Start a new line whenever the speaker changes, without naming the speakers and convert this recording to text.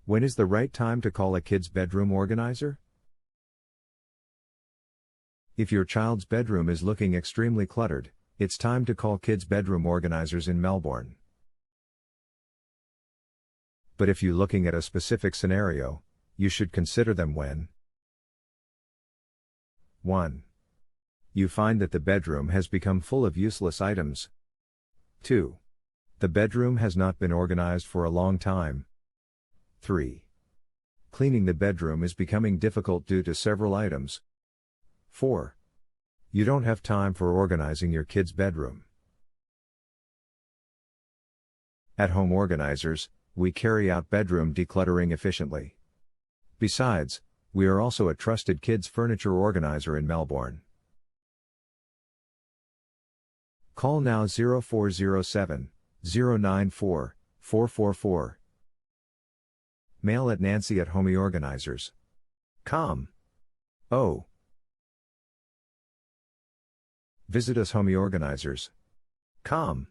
When is the right time to call a kid's bedroom organizer? If your child's bedroom is looking extremely cluttered, it's time to call kids' bedroom organizers in Melbourne. But if you're looking at a specific scenario, you should consider them when 1. You find that the bedroom has become full of useless items. 2. The bedroom has not been organized for a long time. 3. Cleaning the bedroom is becoming difficult due to several items. 4. You don't have time for organizing your kid's bedroom. At Home Organisers, we carry out bedroom decluttering efficiently. Besides, we are also a trusted kids' furniture organizer in Melbourne. Call now 0407 094 444. Mail at nancy@homeorganisers.com. Visit us homeorganisers.com.